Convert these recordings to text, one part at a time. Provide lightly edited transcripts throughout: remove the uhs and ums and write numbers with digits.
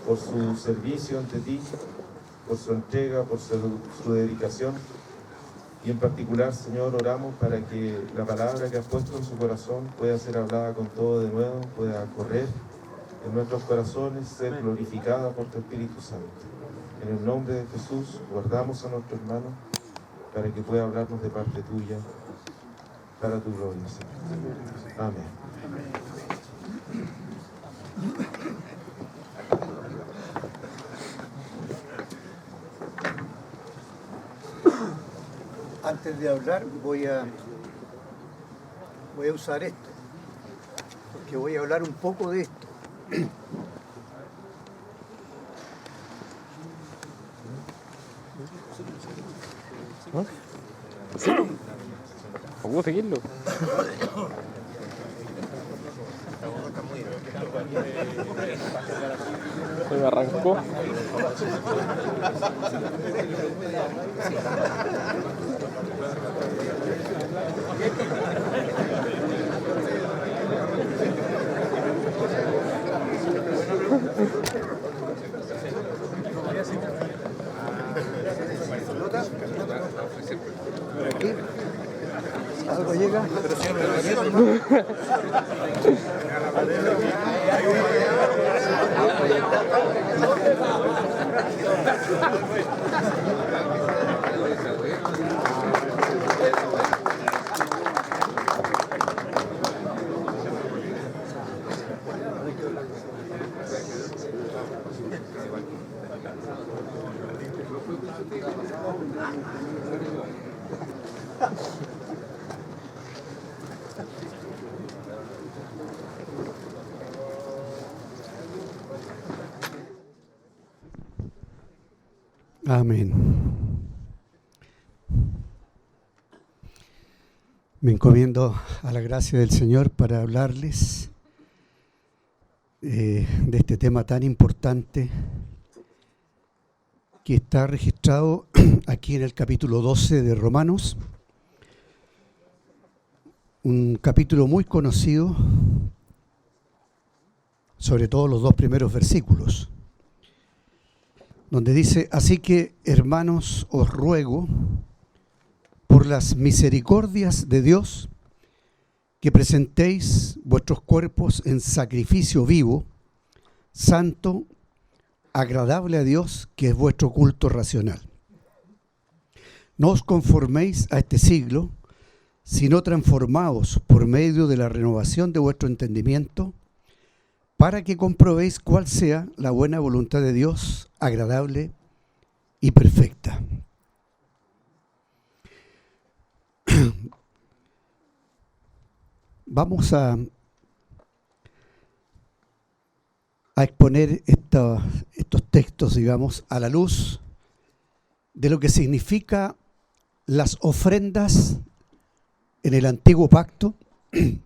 por su servicio ante ti, por su entrega, por su dedicación. Y en particular, Señor, oramos para que la palabra que has puesto en su corazón pueda ser hablada con todo de nuevo, pueda correr en nuestros corazones, ser glorificada por tu Espíritu Santo. En el nombre de Jesús, guardamos a nuestro hermano para que pueda hablarnos de parte tuya, para tu gloria, Señor. Amén. Antes de hablar voy a usar esto, porque voy a hablar un poco de esto. ¿Cómo seguirlo? Se me arrancó. Aquí algo llega, pero siempre Amén. Me encomiendo a la gracia del Señor para hablarles de este tema tan importante que está registrado aquí en el capítulo 12 de Romanos, un capítulo muy conocido, sobre todo los dos primeros versículos, donde dice: así que, hermanos, os ruego por las misericordias de Dios que presentéis vuestros cuerpos en sacrificio vivo, santo, agradable a Dios, que es vuestro culto racional. No os conforméis a este siglo, sino transformaos por medio de la renovación de vuestro entendimiento, para que comprobéis cuál sea la buena voluntad de Dios, agradable y perfecta. Vamos a exponer estos textos, digamos, a la luz de lo que significa las ofrendas en el Antiguo Pacto, que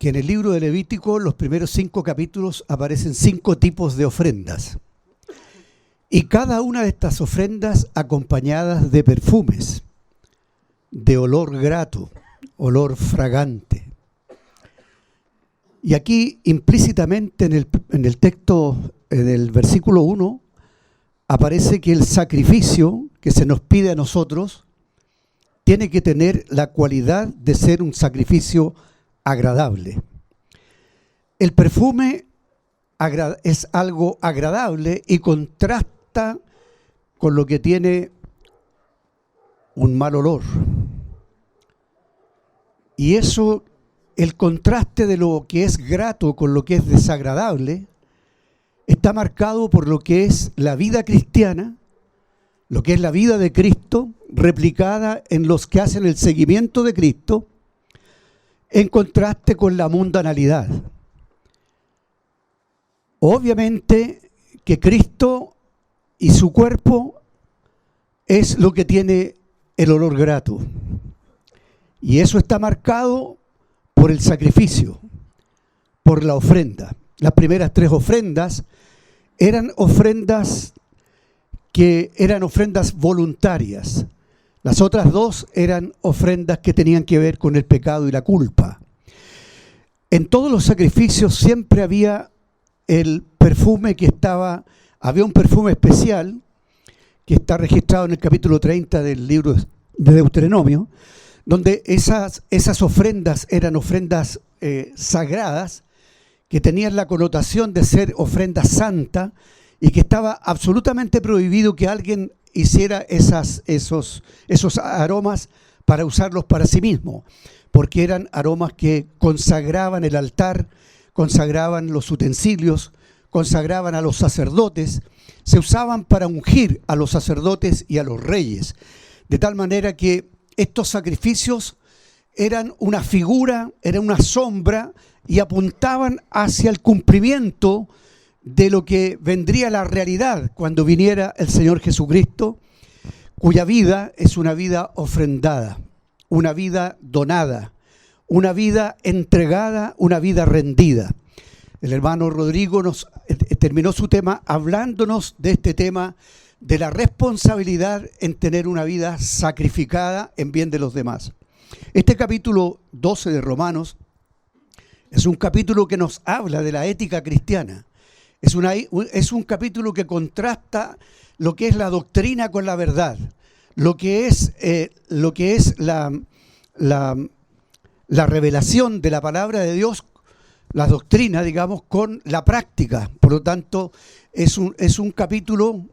en el libro de Levítico, los primeros 5 capítulos, aparecen 5 tipos de ofrendas. Y cada una de estas ofrendas acompañadas de perfumes, de olor grato, olor fragante. Y aquí, implícitamente en el texto del versículo 1, aparece que el sacrificio que se nos pide a nosotros tiene que tener la cualidad de ser un sacrificio agradable. El perfume es algo agradable y contrasta con lo que tiene un mal olor. Y eso, el contraste de lo que es grato con lo que es desagradable, está marcado por lo que es la vida cristiana, lo que es la vida de Cristo, replicada en los que hacen el seguimiento de Cristo, en contraste con la mundanalidad. Obviamente que Cristo y su cuerpo es lo que tiene el olor grato. Y eso está marcado por el sacrificio, por la ofrenda. Las primeras 3 ofrendas eran ofrendas voluntarias. Las otras 2 eran ofrendas que tenían que ver con el pecado y la culpa. En todos los sacrificios siempre había el perfume había un perfume especial que está registrado en el capítulo 30 del libro de Deuteronomio, donde esas ofrendas eran ofrendas sagradas, que tenían la connotación de ser ofrenda santa, y que estaba absolutamente prohibido que alguien hiciera esos aromas para usarlos para sí mismo, porque eran aromas que consagraban el altar, consagraban los utensilios, consagraban a los sacerdotes, se usaban para ungir a los sacerdotes y a los reyes, de tal manera que estos sacrificios eran una figura, eran una sombra, y apuntaban hacia el cumplimiento de lo que vendría la realidad cuando viniera el Señor Jesucristo, cuya vida es una vida ofrendada, una vida donada, una vida entregada, una vida rendida. El hermano Rodrigo terminó su tema hablándonos de este tema de la responsabilidad en tener una vida sacrificada en bien de los demás. Este capítulo 12 de Romanos es un capítulo que nos habla de la ética cristiana. Es un capítulo que contrasta lo que es la doctrina con la verdad, lo que es la revelación de la palabra de Dios, la doctrina, digamos, con la práctica. Por lo tanto, es un capítulo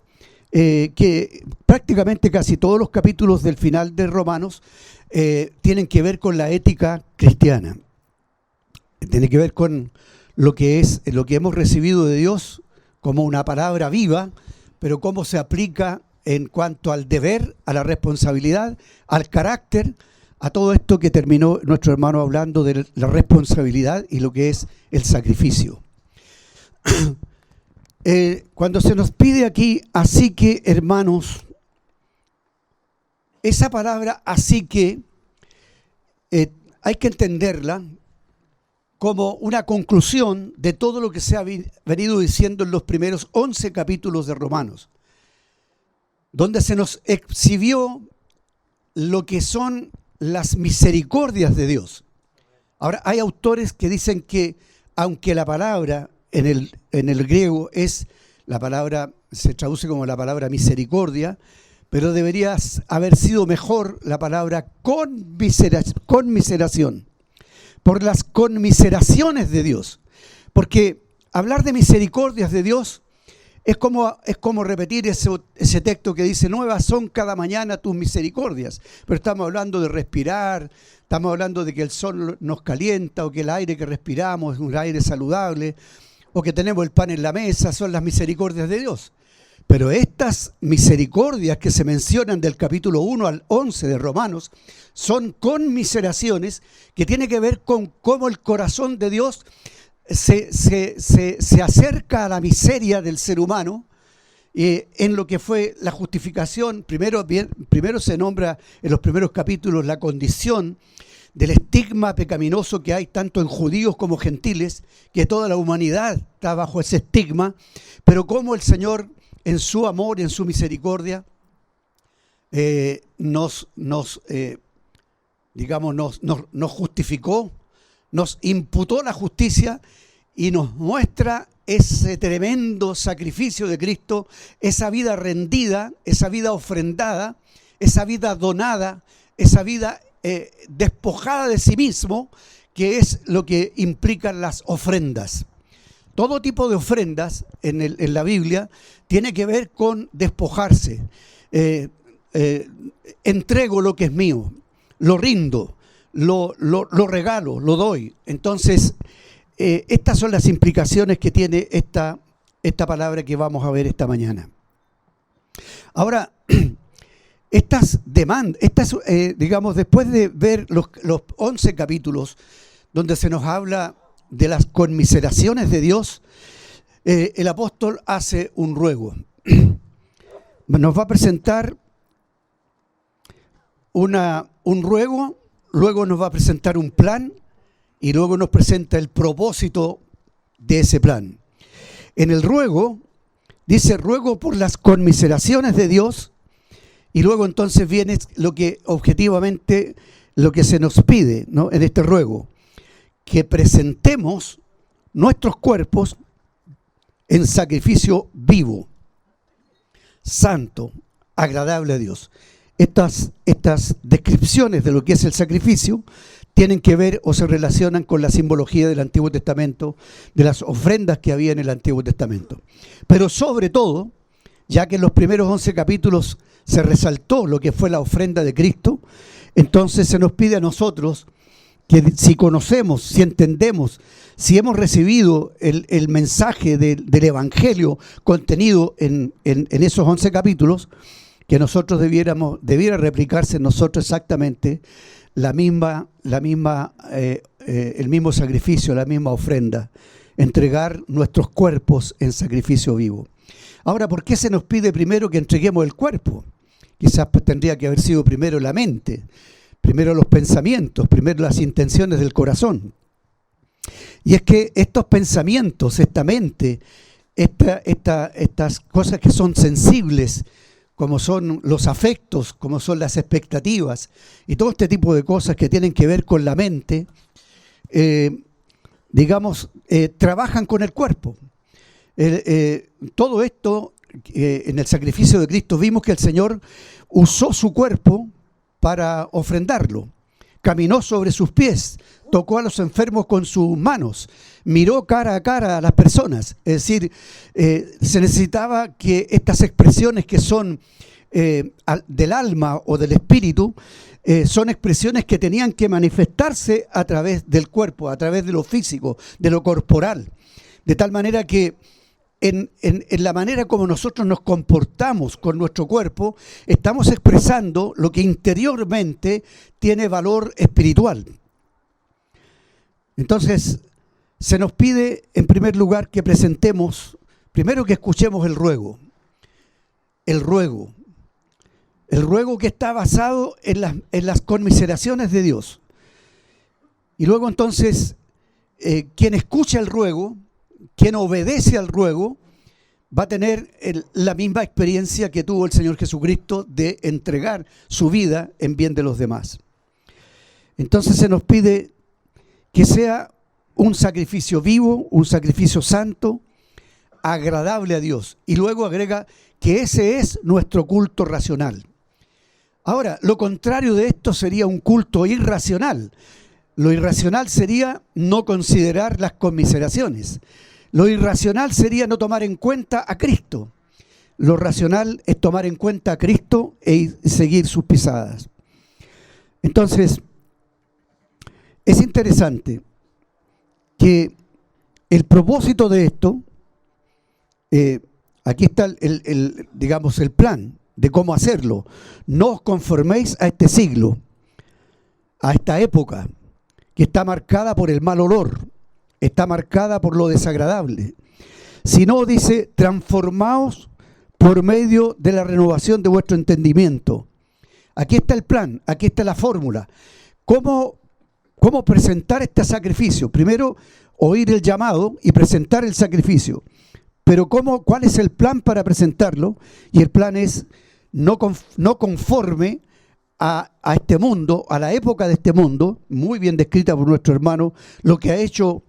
que prácticamente casi todos los capítulos del final de Romanos tienen que ver con la ética cristiana. Tiene que ver con lo que hemos recibido de Dios como una palabra viva, pero cómo se aplica en cuanto al deber, a la responsabilidad, al carácter, a todo esto que terminó nuestro hermano hablando de la responsabilidad y lo que es el sacrificio. Cuando se nos pide aquí, así que, hermanos, esa palabra así que hay que entenderla como una conclusión de todo lo que se ha venido diciendo en los primeros 11 capítulos de Romanos, donde se nos exhibió lo que son las misericordias de Dios. Ahora, hay autores que dicen que, aunque la palabra en el griego la palabra se traduce como la palabra misericordia, pero debería haber sido mejor la palabra conmiseración, por las conmiseraciones de Dios. Porque hablar de misericordias de Dios es como repetir ese texto que dice: nuevas son cada mañana tus misericordias. Pero estamos hablando de respirar, estamos hablando de que el sol nos calienta, o que el aire que respiramos es un aire saludable, o que tenemos el pan en la mesa, son las misericordias de Dios. Pero estas misericordias que se mencionan del capítulo 1 al 11 de Romanos son conmiseraciones que tienen que ver con cómo el corazón de Dios se acerca a la miseria del ser humano, en lo que fue la justificación. Primero se nombra en los primeros capítulos la condición del estigma pecaminoso que hay tanto en judíos como gentiles, que toda la humanidad está bajo ese estigma, pero cómo el Señor, en su amor y en su misericordia, nos justificó, nos imputó la justicia y nos muestra ese tremendo sacrificio de Cristo, esa vida rendida, esa vida ofrendada, esa vida donada, esa vida despojada de sí mismo, que es lo que implican las ofrendas. Todo tipo de ofrendas en la Biblia tiene que ver con despojarse. Entrego lo que es mío, lo rindo, lo regalo, lo doy. Entonces, estas son las implicaciones que tiene esta palabra que vamos a ver esta mañana. Ahora, estas demandas, después de ver los 11 capítulos donde se nos habla de las conmiseraciones de Dios, el apóstol hace un ruego. Nos va a presentar un ruego, luego nos va a presentar un plan y luego nos presenta el propósito de ese plan. En el ruego, dice: ruego por las conmiseraciones de Dios, y luego entonces viene lo que objetivamente lo que se nos pide, ¿no?, en este ruego: que presentemos nuestros cuerpos en sacrificio vivo, santo, agradable a Dios. Estas descripciones de lo que es el sacrificio tienen que ver o se relacionan con la simbología del Antiguo Testamento, de las ofrendas que había en el Antiguo Testamento. Pero sobre todo, ya que en los primeros 11 capítulos se resaltó lo que fue la ofrenda de Cristo, entonces se nos pide a nosotros que si conocemos, si entendemos, si hemos recibido el mensaje del Evangelio contenido en esos 11 capítulos, que nosotros debiera replicarse en nosotros exactamente el mismo sacrificio, la misma ofrenda, entregar nuestros cuerpos en sacrificio vivo. Ahora, ¿por qué se nos pide primero que entreguemos el cuerpo? Quizás tendría que haber sido primero la mente, primero los pensamientos, primero las intenciones del corazón. Y es que estos pensamientos, esta mente, estas cosas que son sensibles, como son los afectos, como son las expectativas y todo este tipo de cosas que tienen que ver con la mente, trabajan con el cuerpo. Todo esto, en el sacrificio de Cristo, vimos que el Señor usó su cuerpo para ofrendarlo. Caminó sobre sus pies, tocó a los enfermos con sus manos, miró cara a cara a las personas. Es decir, se necesitaba que estas expresiones que son del alma o del espíritu, son expresiones que tenían que manifestarse a través del cuerpo, a través de lo físico, de lo corporal. De tal manera que en la manera como nosotros nos comportamos con nuestro cuerpo, estamos expresando lo que interiormente tiene valor espiritual. Entonces, se nos pide en primer lugar que presentemos, primero que escuchemos el ruego. El ruego que está basado en las conmiseraciones de Dios. Y luego entonces, quien escucha el ruego, quien obedece al ruego, va a tener la misma experiencia que tuvo el Señor Jesucristo de entregar su vida en bien de los demás. Entonces se nos pide que sea un sacrificio vivo, un sacrificio santo, agradable a Dios. Y luego agrega que ese es nuestro culto racional. Ahora, lo contrario de esto sería un culto irracional. Lo irracional sería no considerar las conmiseraciones. Lo irracional sería no tomar en cuenta a Cristo. Lo racional es tomar en cuenta a Cristo e seguir sus pisadas. Entonces, es interesante que el propósito de esto, aquí está el plan de cómo hacerlo. No os conforméis a este siglo, a esta época que está marcada por el mal olor, está marcada por lo desagradable, sino, dice, transformaos por medio de la renovación de vuestro entendimiento. Aquí está el plan, aquí está la fórmula. ¿Cómo presentar este sacrificio? Primero, oír el llamado y presentar el sacrificio. Pero ¿cuál es el plan para presentarlo? Y el plan es no conforme a este mundo, a la época de este mundo, muy bien descrita por nuestro hermano, lo que ha hecho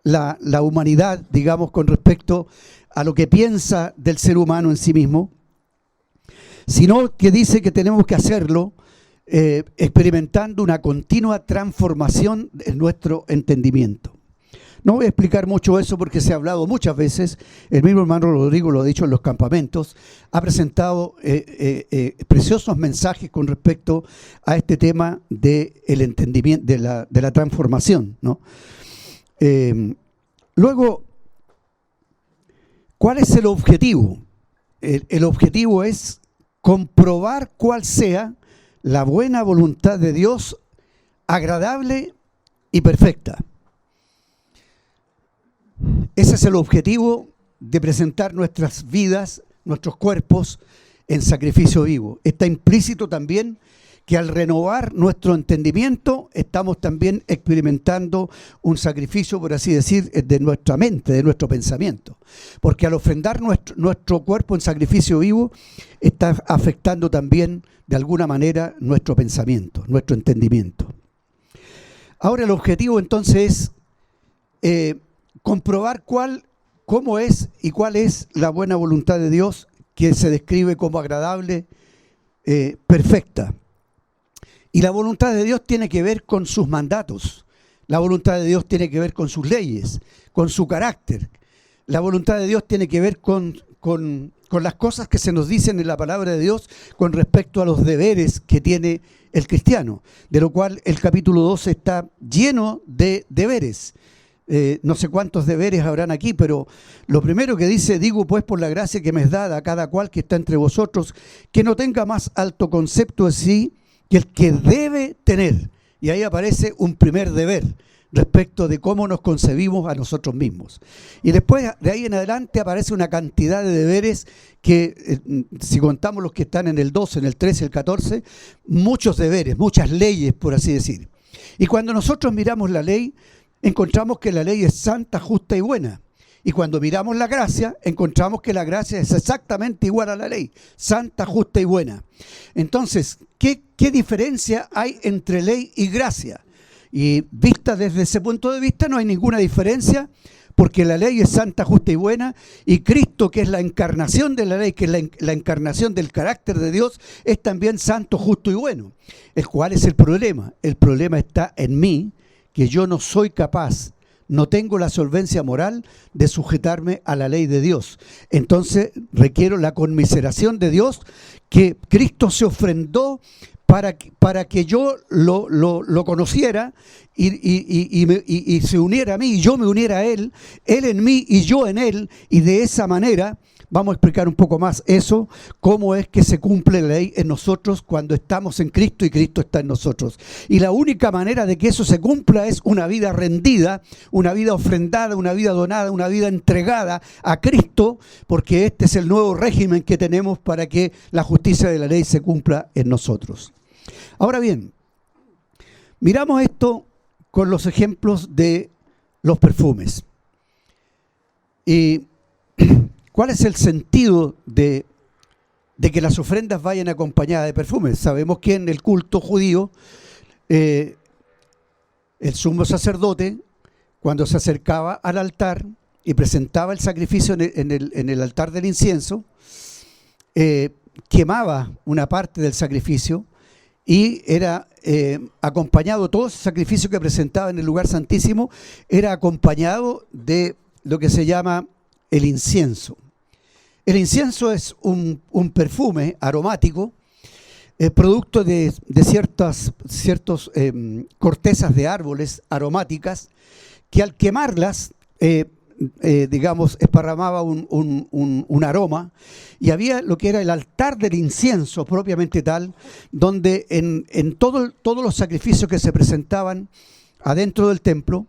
la humanidad, digamos, con respecto a lo que piensa del ser humano en sí mismo, sino que dice que tenemos que hacerlo experimentando una continua transformación en nuestro entendimiento. No voy a explicar mucho eso porque se ha hablado muchas veces. El mismo hermano Rodrigo lo ha dicho en los campamentos, ha presentado preciosos mensajes con respecto a este tema del entendimiento, de la transformación, ¿no? Luego, ¿cuál es el objetivo? El objetivo es comprobar cuál sea la buena voluntad de Dios, agradable y perfecta. Ese es el objetivo de presentar nuestras vidas, nuestros cuerpos en sacrificio vivo. Está implícito también que al renovar nuestro entendimiento estamos también experimentando un sacrificio, por así decir, de nuestra mente, de nuestro pensamiento. Porque al ofrendar nuestro cuerpo en sacrificio vivo, está afectando también de alguna manera nuestro pensamiento, nuestro entendimiento. Ahora el objetivo entonces es comprobar cuál cómo es y cuál es la buena voluntad de Dios, que se describe como agradable, perfecta. Y la voluntad de Dios tiene que ver con sus mandatos. La voluntad de Dios tiene que ver con sus leyes, con su carácter. La voluntad de Dios tiene que ver con las cosas que se nos dicen en la palabra de Dios con respecto a los deberes que tiene el cristiano, de lo cual el capítulo 12 está lleno de deberes. No sé cuántos deberes habrán aquí, pero lo primero que dice: digo pues por la gracia que me es dada a cada cual que está entre vosotros, que no tenga más alto concepto de sí que el que debe tener. Y ahí aparece un primer deber respecto de cómo nos concebimos a nosotros mismos. Y después, de ahí en adelante, aparece una cantidad de deberes que, si contamos los que están en el 12, en el 13, el 14, muchos deberes, muchas leyes, por así decir. Y cuando nosotros miramos la ley, encontramos que la ley es santa, justa y buena. Y cuando miramos la gracia, encontramos que la gracia es exactamente igual a la ley, santa, justa y buena. Entonces, ¿qué diferencia hay entre ley y gracia? Y vista desde ese punto de vista, no hay ninguna diferencia, porque la ley es santa, justa y buena, y Cristo, que es la encarnación de la ley, que es la encarnación del carácter de Dios, es también santo, justo y bueno. ¿Cuál es el problema? El problema está en mí, que yo no soy capaz, no tengo la solvencia moral de sujetarme a la ley de Dios. Entonces requiero la conmiseración de Dios, que Cristo se ofrendó para que yo lo conociera y se uniera a mí y yo me uniera a Él en mí y yo en Él, y de esa manera vamos a explicar un poco más eso, cómo es que se cumple la ley en nosotros cuando estamos en Cristo y Cristo está en nosotros. Y la única manera de que eso se cumpla es una vida rendida, una vida ofrendada, una vida donada, una vida entregada a Cristo, porque este es el nuevo régimen que tenemos para que la justicia de la ley se cumpla en nosotros. Ahora bien, miramos esto con los ejemplos de los perfumes. Y ¿cuál es el sentido de que las ofrendas vayan acompañadas de perfumes? Sabemos que en el culto judío, el sumo sacerdote, cuando se acercaba al altar y presentaba el sacrificio en el altar del incienso, quemaba una parte del sacrificio y era acompañado, todo ese sacrificio que presentaba en el lugar santísimo era acompañado de lo que se llama el incienso. El incienso es un perfume aromático, producto de ciertas cortezas de árboles aromáticas, que al quemarlas, digamos, esparramaba un aroma, y había lo que era el altar del incienso propiamente tal, donde en todos los sacrificios que se presentaban adentro del templo,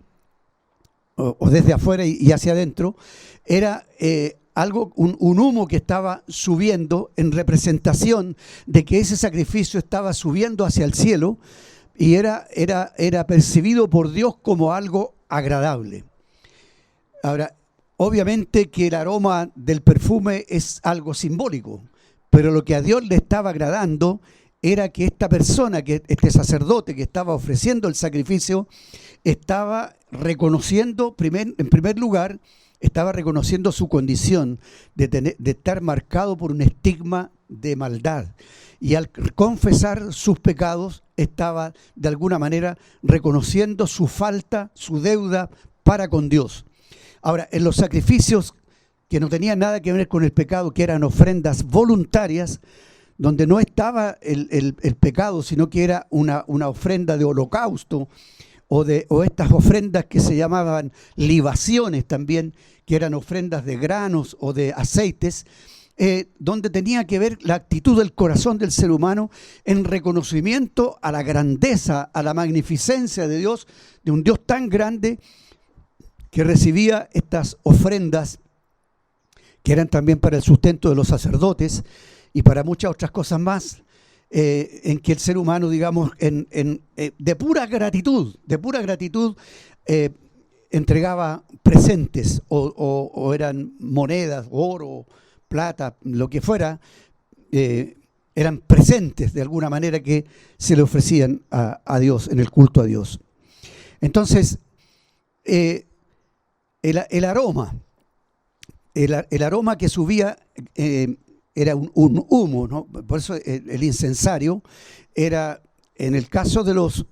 o desde afuera y hacia adentro, era un humo que estaba subiendo en representación de que ese sacrificio estaba subiendo hacia el cielo, y era percibido por Dios como algo agradable. Ahora, obviamente que el aroma del perfume es algo simbólico, pero lo que a Dios le estaba agradando era que esta persona, que este sacerdote que estaba ofreciendo el sacrificio, estaba reconociendo, en primer lugar, estaba reconociendo su condición de estar marcado por un estigma de maldad. Y al confesar sus pecados, estaba de alguna manera reconociendo su falta, su deuda para con Dios. Ahora, en los sacrificios que no tenían nada que ver con el pecado, que eran ofrendas voluntarias, donde no estaba el pecado, sino que era una ofrenda de holocausto, o estas ofrendas que se llamaban libaciones también, que eran ofrendas de granos o de aceites, donde tenía que ver la actitud del corazón del ser humano en reconocimiento a la grandeza, a la magnificencia de Dios, de un Dios tan grande, que recibía estas ofrendas que eran también para el sustento de los sacerdotes y para muchas otras cosas más, en que el ser humano, digamos, de pura gratitud, entregaba presentes, o eran monedas, oro, plata, lo que fuera, eran presentes de alguna manera que se le ofrecían a Dios, en el culto a Dios. Entonces, el aroma el aroma que subía era un humo, ¿no? Por eso el incensario era, en el caso de los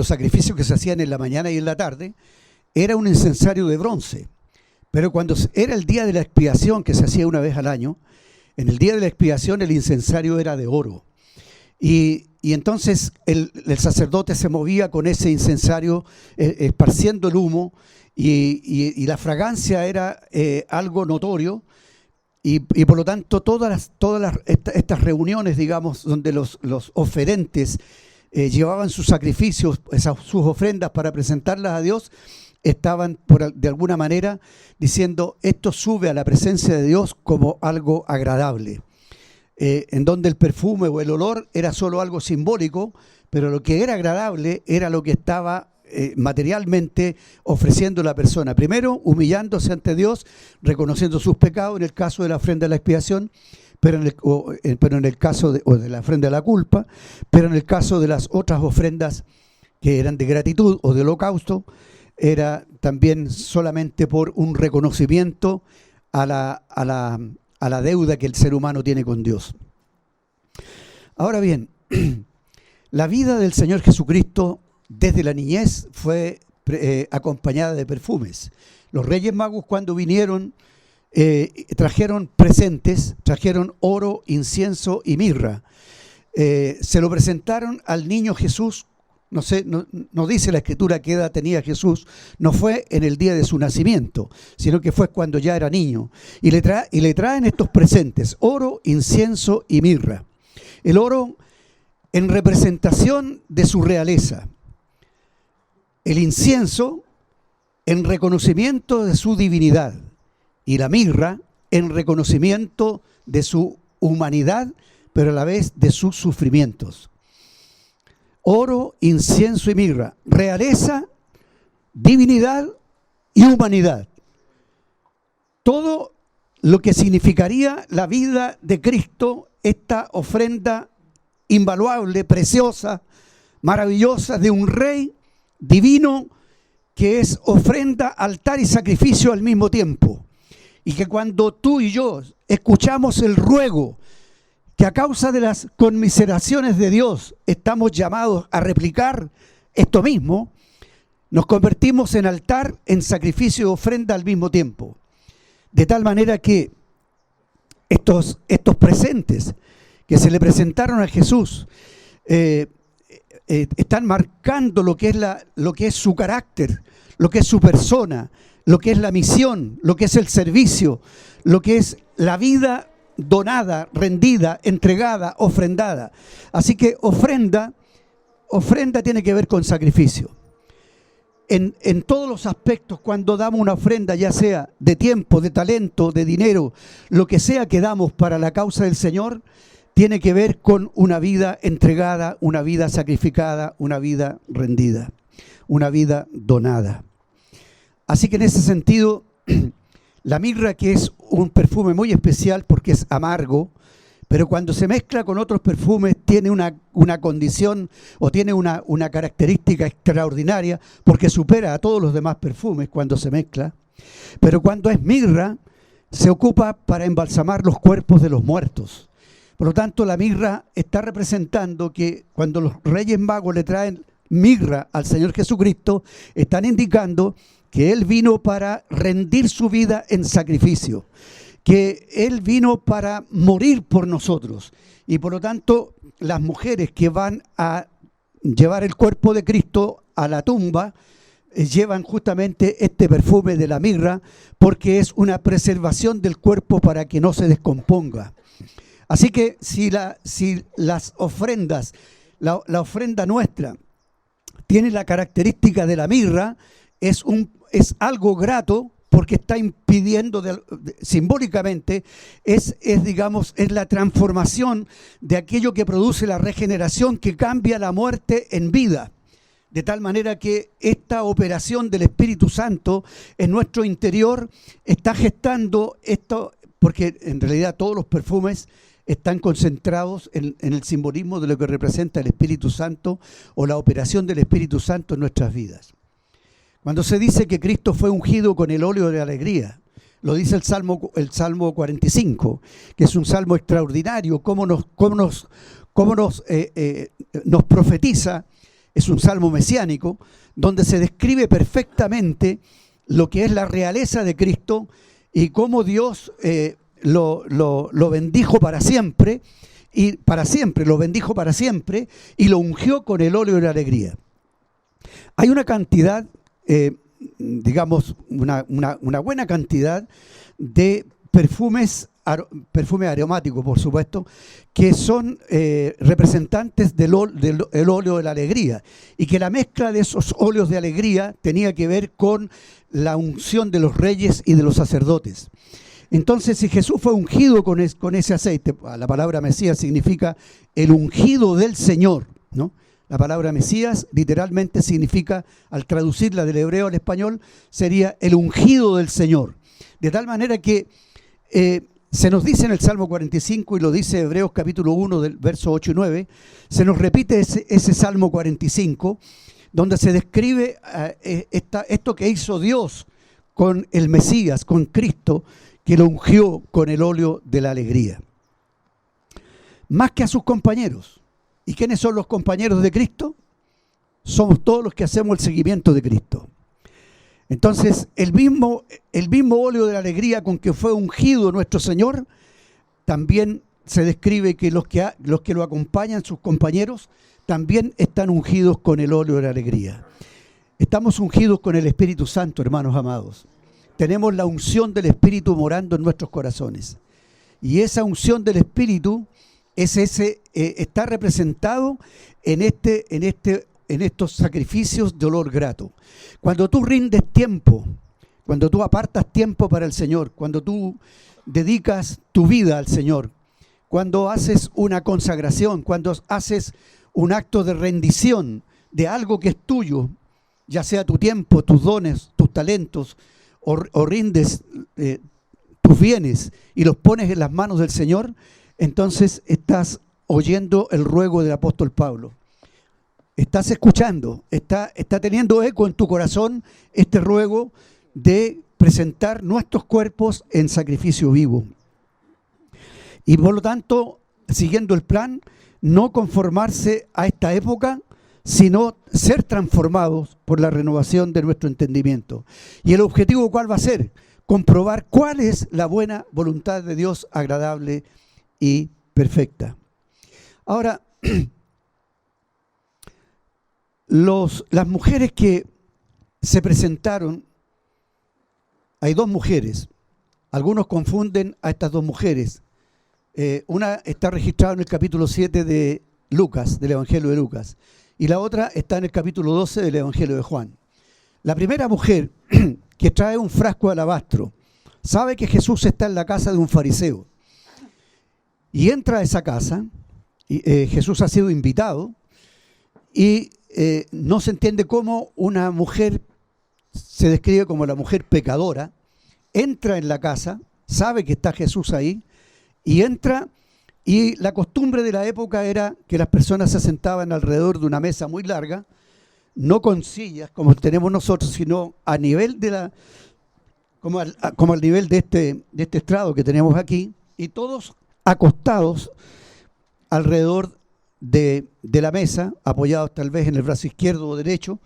sacrificios que se hacían en la mañana y en la tarde, era un incensario de bronce. Pero cuando era el día de la expiación, que se hacía una vez al año, en el día de la expiación el incensario era de oro. Y entonces el sacerdote se movía con ese incensario esparciendo el humo, y la fragancia era algo notorio, y por lo tanto todas estas reuniones, digamos, donde los oferentes llevaban sus sacrificios, sus ofrendas para presentarlas a Dios, estaban de alguna manera diciendo: esto sube a la presencia de Dios como algo agradable. En donde el perfume o el olor era solo algo simbólico, pero lo que era agradable era lo que estaba materialmente ofreciendo la persona. Primero, humillándose ante Dios, reconociendo sus pecados, en el caso de la ofrenda de la expiación, pero en el caso de la ofrenda de la culpa, pero en el caso de las otras ofrendas que eran de gratitud o de holocausto, era también solamente por un reconocimiento a la deuda que el ser humano tiene con Dios. Ahora bien, la vida del Señor Jesucristo desde la niñez fue acompañada de perfumes. Los Reyes Magos, cuando vinieron, trajeron presentes, trajeron oro, incienso y mirra. Se lo presentaron al niño Jesús. No sé, no dice la Escritura qué edad tenía Jesús. No fue en el día de su nacimiento, sino que fue cuando ya era niño. Y le traen estos presentes: oro, incienso y mirra. El oro en representación de su realeza. El incienso en reconocimiento de su divinidad. Y la mirra en reconocimiento de su humanidad, pero a la vez de sus sufrimientos. Oro, incienso y mirra, realeza, divinidad y humanidad. Todo lo que significaría la vida de Cristo, esta ofrenda invaluable, preciosa, maravillosa de un Rey divino que es ofrenda, altar y sacrificio al mismo tiempo. Y que cuando tú y yo escuchamos el ruego que a causa de las conmiseraciones de Dios estamos llamados a replicar esto mismo, nos convertimos en altar, en sacrificio y ofrenda al mismo tiempo. De tal manera que estos presentes que se le presentaron a Jesús están marcando lo que es su carácter, lo que es su persona, lo que es la misión, lo que es el servicio, lo que es la vida donada, rendida, entregada, ofrendada. Así que ofrenda tiene que ver con sacrificio. En todos los aspectos, cuando damos una ofrenda, ya sea de tiempo, de talento, de dinero, lo que sea que damos para la causa del Señor, tiene que ver con una vida entregada, una vida sacrificada, una vida rendida, una vida donada. Así que en ese sentido, la mirra, que es un perfume muy especial porque es amargo, pero cuando se mezcla con otros perfumes tiene una condición o tiene una característica extraordinaria porque supera a todos los demás perfumes cuando se mezcla. Pero cuando es mirra, se ocupa para embalsamar los cuerpos de los muertos. Por lo tanto, la mirra está representando que cuando los Reyes Magos le traen mirra al Señor Jesucristo, están indicando que Él vino para rendir su vida en sacrificio, que Él vino para morir por nosotros. Y por lo tanto, las mujeres que van a llevar el cuerpo de Cristo a la tumba, llevan justamente este perfume de la mirra, porque es una preservación del cuerpo para que no se descomponga. Así que si las ofrendas, la ofrenda nuestra tiene la característica de la mirra, es algo grato, porque está impidiendo simbólicamente, es la transformación de aquello que produce la regeneración, que cambia la muerte en vida. De tal manera que esta operación del Espíritu Santo en nuestro interior está gestando esto, porque en realidad todos los perfumes están concentrados en el simbolismo de lo que representa el Espíritu Santo o la operación del Espíritu Santo en nuestras vidas. Cuando se dice que Cristo fue ungido con el óleo de la alegría, lo dice el Salmo 45, que es un salmo extraordinario, cómo nos profetiza, es un salmo mesiánico, donde se describe perfectamente lo que es la realeza de Cristo y cómo Dios lo bendijo para siempre, lo bendijo para siempre y lo ungió con el óleo de la alegría. Hay una cantidad, digamos, una buena cantidad de perfume aromático, por supuesto, que son representantes del óleo de la alegría, y que la mezcla de esos óleos de alegría tenía que ver con la unción de los reyes y de los sacerdotes. Entonces, si Jesús fue ungido con ese aceite, la palabra Mesías significa el ungido del Señor, ¿no? La palabra Mesías literalmente significa, al traducirla del hebreo al español, sería el ungido del Señor. De tal manera que se nos dice en el Salmo 45, y lo dice Hebreos capítulo 1 del verso 8 y 9, se nos repite ese Salmo 45, donde se describe esto que hizo Dios con el Mesías, con Cristo, que lo ungió con el óleo de la alegría. Más que a sus compañeros. ¿Y quiénes son los compañeros de Cristo? Somos todos los que hacemos el seguimiento de Cristo. Entonces, el mismo óleo de la alegría con que fue ungido nuestro Señor, también se describe que los que lo acompañan, sus compañeros, también están ungidos con el óleo de la alegría. Estamos ungidos con el Espíritu Santo, hermanos amados. Tenemos la unción del Espíritu morando en nuestros corazones. Y esa unción del Espíritu está representado en estos sacrificios de olor grato. Cuando tú rindes tiempo, cuando tú apartas tiempo para el Señor, cuando tú dedicas tu vida al Señor, cuando haces una consagración, cuando haces un acto de rendición de algo que es tuyo, ya sea tu tiempo, tus dones, tus talentos, o rindes tus bienes y los pones en las manos del Señor, entonces estás oyendo el ruego del apóstol Pablo. Estás escuchando, está teniendo eco en tu corazón este ruego de presentar nuestros cuerpos en sacrificio vivo. Y por lo tanto, siguiendo el plan, no conformarse a esta época, sino ser transformados por la renovación de nuestro entendimiento. ¿Y el objetivo cuál va a ser? Comprobar cuál es la buena voluntad de Dios, agradable y perfecta. Ahora, las mujeres que se presentaron, hay dos mujeres. Algunos confunden a estas dos mujeres. Una está registrada en el capítulo 7 de Lucas, del Evangelio de Lucas, y la otra está en el capítulo 12 del Evangelio de Juan. La primera mujer, que trae un frasco de alabastro, sabe que Jesús está en la casa de un fariseo y entra a esa casa. Jesús ha sido invitado y no se entiende cómo una mujer, se describe como la mujer pecadora, entra en la casa, sabe que está Jesús ahí y entra. Y la costumbre de la época era que las personas se sentaban alrededor de una mesa muy larga, no con sillas como tenemos nosotros, sino a nivel como al nivel de este estrado que tenemos aquí, y todos acostados alrededor de la mesa, apoyados tal vez en el brazo izquierdo o derecho,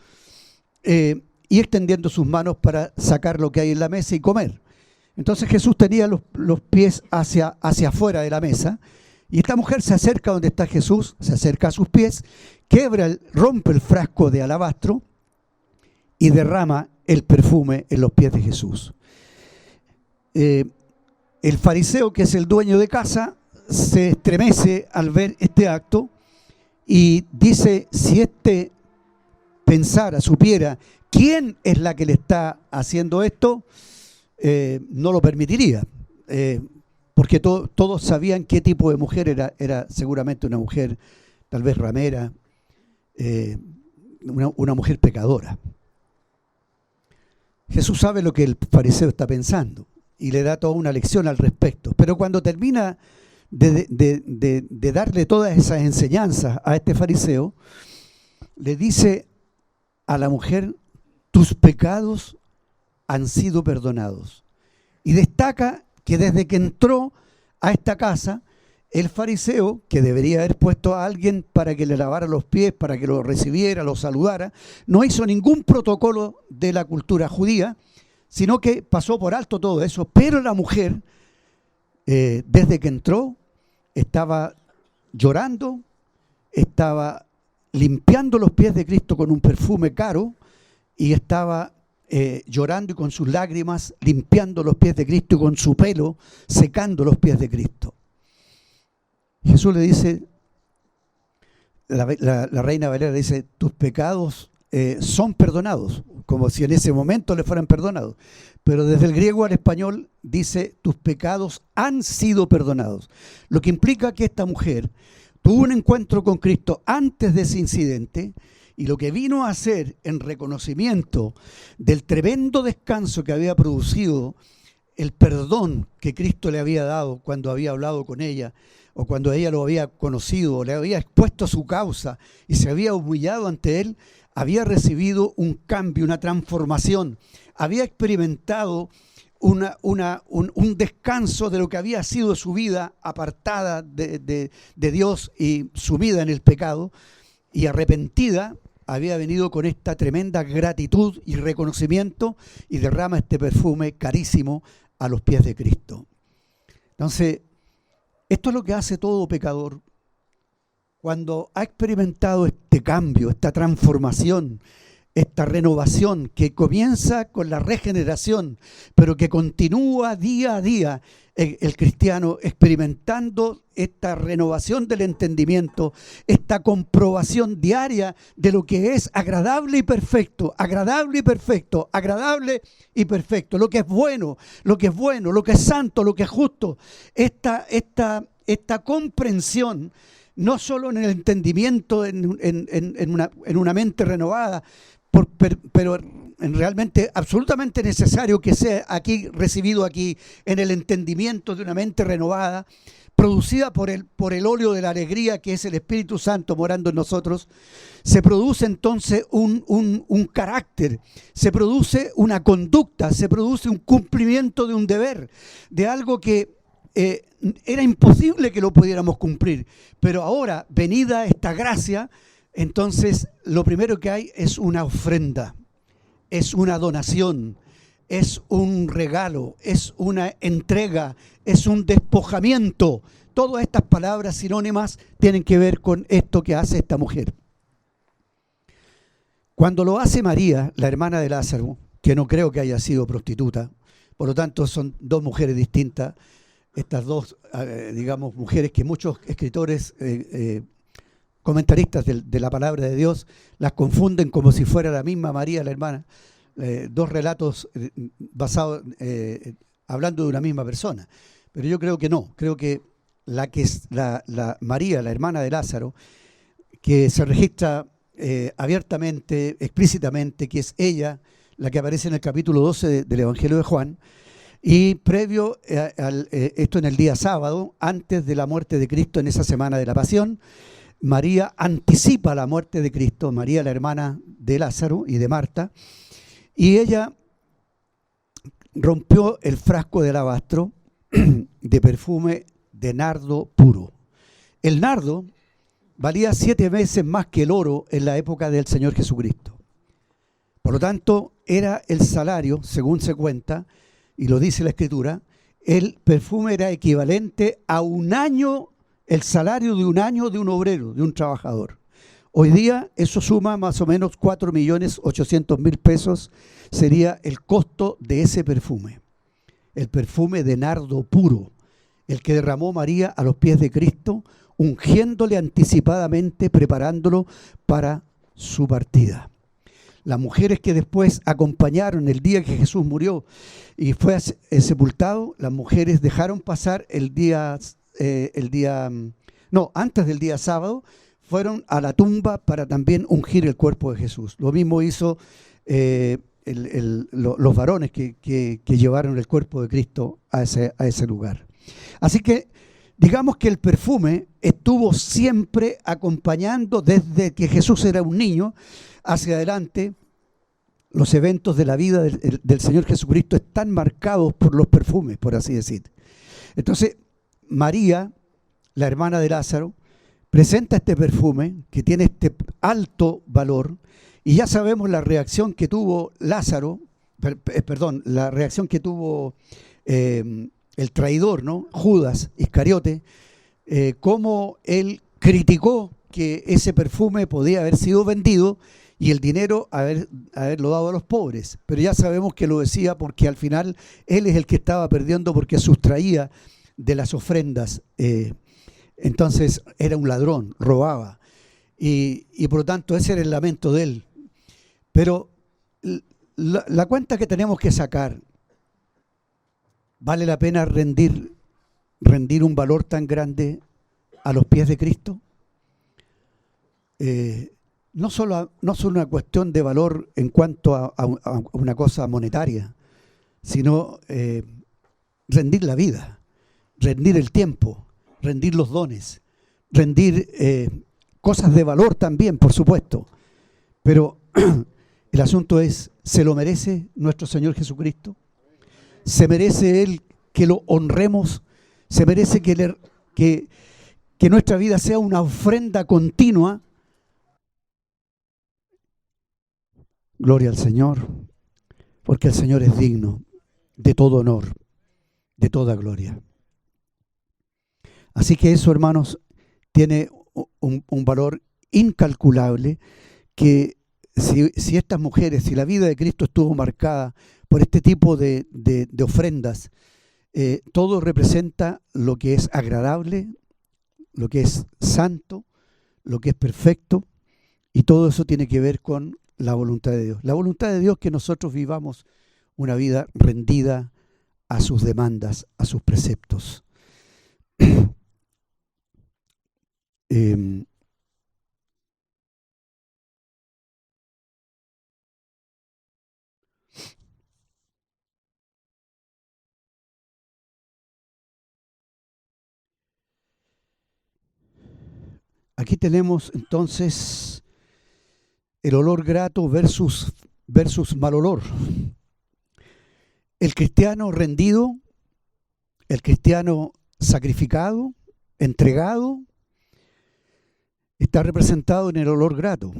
y extendiendo sus manos para sacar lo que hay en la mesa y comer. Entonces Jesús tenía los pies hacia afuera de la mesa, y esta mujer se acerca donde está Jesús, se acerca a sus pies, rompe el frasco de alabastro y derrama el perfume en los pies de Jesús. El fariseo, que es el dueño de casa, se estremece al ver este acto y dice: si supiera quién es la que le está haciendo esto, no lo permitiría. Porque todos sabían qué tipo de mujer era seguramente una mujer tal vez ramera, una mujer pecadora. Jesús sabe lo que el fariseo está pensando y le da toda una lección al respecto. Pero cuando termina de darle todas esas enseñanzas a este fariseo, le dice a la mujer tus pecados han sido perdonados. Y destaca que desde que entró a esta casa, el fariseo, que debería haber puesto a alguien para que le lavara los pies, para que lo recibiera, lo saludara, no hizo ningún protocolo de la cultura judía, sino que pasó por alto todo eso. Pero la mujer, desde que entró, estaba llorando, estaba limpiando los pies de Cristo con un perfume caro y estaba llorando y con sus lágrimas limpiando los pies de Cristo y con su pelo secando los pies de Cristo. Jesús le dice, la Reina Valera le dice, tus pecados son perdonados, como si en ese momento le fueran perdonados. Pero desde el griego al español dice, tus pecados han sido perdonados. Lo que implica que esta mujer tuvo un encuentro con Cristo antes de ese incidente, y lo que vino a hacer en reconocimiento del tremendo descanso que había producido el perdón que Cristo le había dado cuando había hablado con ella, o cuando ella lo había conocido, o le había expuesto su causa y se había humillado ante él, había recibido un cambio, una transformación, había experimentado un descanso de lo que había sido su vida apartada de Dios y sumida en el pecado, y arrepentida, había venido con esta tremenda gratitud y reconocimiento y derrama este perfume carísimo a los pies de Cristo. Entonces, esto es lo que hace todo pecador cuando ha experimentado este cambio, esta transformación, esta renovación que comienza con la regeneración, pero que continúa día a día el cristiano experimentando esta renovación del entendimiento, esta comprobación diaria de lo que es agradable y perfecto, agradable y perfecto, agradable y perfecto, lo que es bueno, lo que es santo, lo que es justo. Esta comprensión, no solo en el entendimiento, en una mente renovada, pero realmente absolutamente necesario que sea aquí recibido aquí en el entendimiento de una mente renovada, producida por el óleo de la alegría que es el Espíritu Santo morando en nosotros. Se produce entonces un carácter, se produce una conducta, se produce un cumplimiento de un deber, de algo que era imposible que lo pudiéramos cumplir, pero ahora, venida esta gracia, entonces lo primero que hay es una ofrenda, es una donación, es un regalo, es una entrega, es un despojamiento. Todas estas palabras sinónimas tienen que ver con esto que hace esta mujer. Cuando lo hace María, la hermana de Lázaro, que no creo que haya sido prostituta, por lo tanto son dos mujeres distintas, estas dos, digamos, mujeres que muchos escritores, comentaristas de la palabra de Dios, las confunden como si fuera la misma María, la hermana, dos relatos basados, hablando de una misma persona. Pero yo creo que no, creo que la María, la hermana de Lázaro, que se registra abiertamente, explícitamente, que es ella la que aparece en el capítulo 12 del Evangelio de Juan, y previo esto en el día sábado, antes de la muerte de Cristo en esa semana de la Pasión, María anticipa la muerte de Cristo, María la hermana de Lázaro y de Marta, y ella rompió el frasco de alabastro de perfume de nardo puro. El nardo valía 7 veces más que el oro en la época del Señor Jesucristo. Por lo tanto, era el salario, según se cuenta, y lo dice la Escritura, el perfume era equivalente a un año, el salario de un año de un obrero, de un trabajador. Hoy día eso suma más o menos 4.800.000 pesos, sería el costo de ese perfume. El perfume de nardo puro, el que derramó María a los pies de Cristo, ungiéndole anticipadamente, preparándolo para su partida. Las mujeres que después acompañaron el día que Jesús murió y fue sepultado, las mujeres dejaron pasar antes del día sábado, fueron a la tumba para también ungir el cuerpo de Jesús. Lo mismo hizo los varones que llevaron el cuerpo de Cristo a ese lugar. Así que digamos que el perfume estuvo siempre acompañando desde que Jesús era un niño hacia adelante los eventos de la vida del Señor Jesucristo están marcados por los perfumes, por así decir. Entonces, María, la hermana de Lázaro, presenta este perfume que tiene este alto valor, y ya sabemos la reacción que tuvo Lázaro, la reacción que tuvo el traidor, ¿no? Judas Iscariote, cómo él criticó que ese perfume podía haber sido vendido y el dinero haberlo dado a los pobres. Pero ya sabemos que lo decía porque al final él es el que estaba perdiendo, porque sustraía de las ofrendas. Entonces era un ladrón, robaba. Y por lo tanto ese era el lamento de él. Pero la cuenta que tenemos que sacar, ¿vale la pena rendir un valor tan grande a los pies de Cristo? No solo una cuestión de valor en cuanto a una cosa monetaria, sino rendir la vida, rendir el tiempo, rendir los dones, rendir cosas de valor también, por supuesto. Pero el asunto es, ¿se lo merece nuestro Señor Jesucristo? ¿Se merece Él que lo honremos? ¿Se merece que nuestra vida sea una ofrenda continua? Gloria al Señor, porque el Señor es digno de todo honor, de toda gloria. Así que eso, hermanos, tiene un valor incalculable, que si estas mujeres, si la vida de Cristo estuvo marcada por este tipo de ofrendas, todo representa lo que es agradable, lo que es santo, lo que es perfecto, y todo eso tiene que ver con la voluntad de Dios. La voluntad de Dios, que nosotros vivamos una vida rendida a sus demandas, a sus preceptos. Aquí tenemos entonces el olor grato versus mal olor. El cristiano rendido, el cristiano sacrificado, entregado, está representado en el olor grato,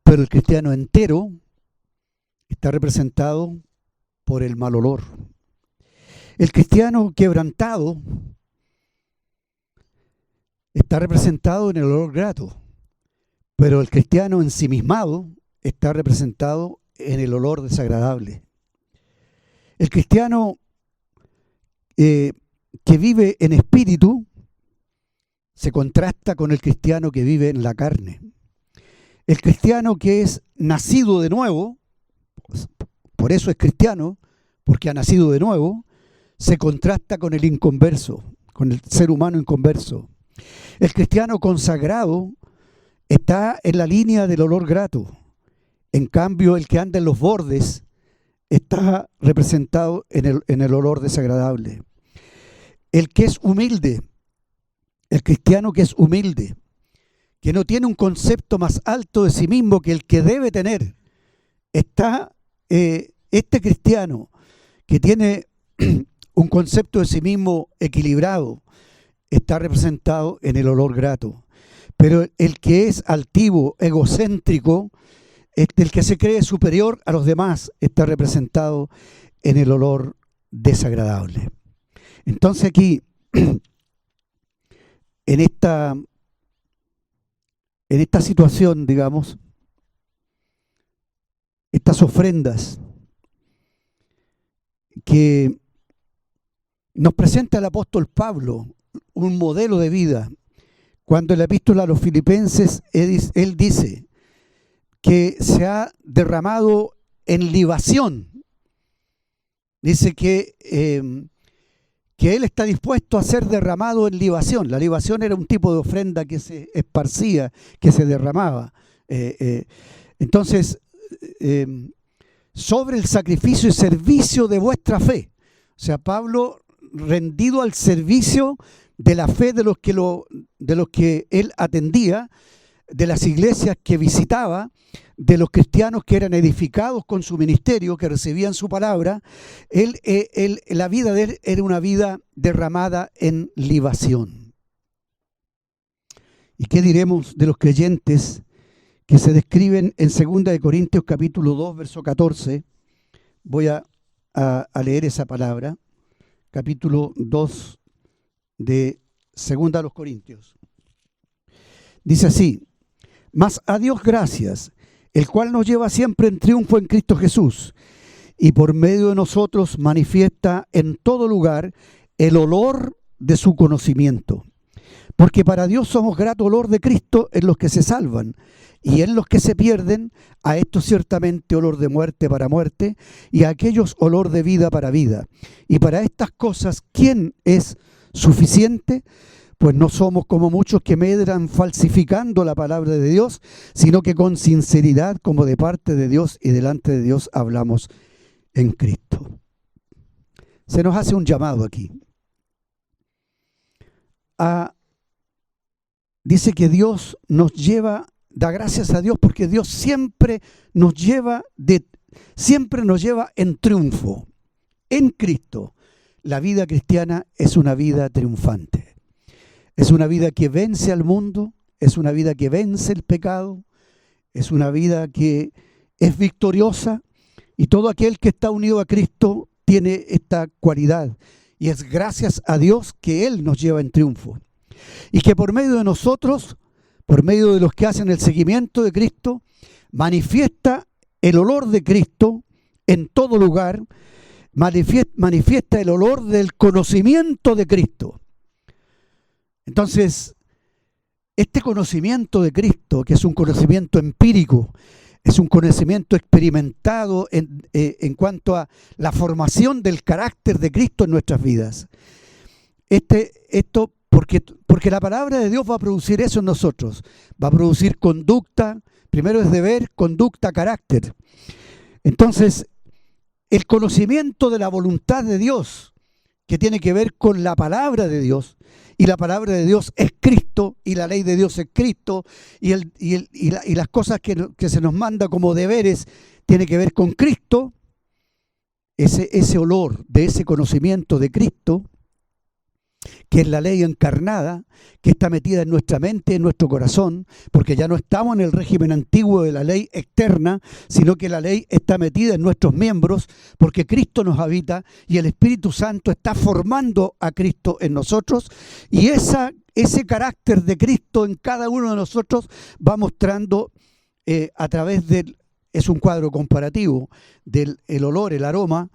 pero el cristiano entero está representado por el mal olor. El cristiano quebrantado está representado en el olor grato, pero el cristiano ensimismado está representado en el olor desagradable. El cristiano que vive en espíritu se contrasta con el cristiano que vive en la carne. El cristiano que es nacido de nuevo, por eso es cristiano, porque ha nacido de nuevo, se contrasta con el inconverso, con el ser humano inconverso. El cristiano consagrado está en la línea del olor grato. En cambio, el que anda en los bordes está representado en el olor desagradable. El que es humilde, el cristiano que es humilde, que no tiene un concepto más alto de sí mismo que el que debe tener, está este cristiano que tiene un concepto de sí mismo equilibrado, está representado en el olor grato. Pero el que es altivo, egocéntrico, el que se cree superior a los demás, está representado en el olor desagradable. Entonces aquí, en esta situación, digamos, estas ofrendas que nos presenta el apóstol Pablo, un modelo de vida, cuando en la epístola a los Filipenses él dice que se ha derramado en libación. Dice que él está dispuesto a ser derramado en libación. La libación era un tipo de ofrenda que se esparcía, que se derramaba. Entonces, sobre el sacrificio y servicio de vuestra fe. O sea, Pablo rendido al servicio de la fe de los que él atendía, de las iglesias que visitaba, de los cristianos que eran edificados con su ministerio, que recibían su palabra, la vida de él era una vida derramada en libación. ¿Y qué diremos de los creyentes que se describen en 2 Corintios capítulo 2, verso 14? Voy a leer esa palabra, capítulo 2 de 2 Corintios. Dice así: mas a Dios gracias, el cual nos lleva siempre en triunfo en Cristo Jesús, y por medio de nosotros manifiesta en todo lugar el olor de su conocimiento. Porque para Dios somos grato olor de Cristo en los que se salvan, y en los que se pierden, a estos ciertamente olor de muerte para muerte, y a aquellos olor de vida para vida. Y para estas cosas, ¿quién es suficiente? Pues no somos como muchos que medran falsificando la palabra de Dios, sino que con sinceridad, como de parte de Dios y delante de Dios, hablamos en Cristo. Se nos hace un llamado aquí. Dice que Dios nos lleva, da gracias a Dios porque Dios siempre nos lleva en triunfo. En Cristo, la vida cristiana es una vida triunfante. Es una vida que vence al mundo, es una vida que vence el pecado, es una vida que es victoriosa, y todo aquel que está unido a Cristo tiene esta cualidad, y es gracias a Dios que Él nos lleva en triunfo. Y que por medio de nosotros, por medio de los que hacen el seguimiento de Cristo, manifiesta el olor de Cristo en todo lugar, manifiesta el olor del conocimiento de Cristo. Entonces, este conocimiento de Cristo, que es un conocimiento empírico, es un conocimiento experimentado en cuanto a la formación del carácter de Cristo en nuestras vidas. Porque la palabra de Dios va a producir eso en nosotros. Va a producir conducta, primero es deber, conducta, carácter. Entonces, el conocimiento de la voluntad de Dios, que tiene que ver con la palabra de Dios, y la palabra de Dios es Cristo, y la ley de Dios es Cristo, y las cosas que se nos manda como deberes tiene que ver con Cristo. Ese olor de ese conocimiento de Cristo, que es la ley encarnada, que está metida en nuestra mente, en nuestro corazón, porque ya no estamos en el régimen antiguo de la ley externa, sino que la ley está metida en nuestros miembros, porque Cristo nos habita y el Espíritu Santo está formando a Cristo en nosotros, y ese carácter de Cristo en cada uno de nosotros va mostrando a través es un cuadro comparativo del olor, el aroma,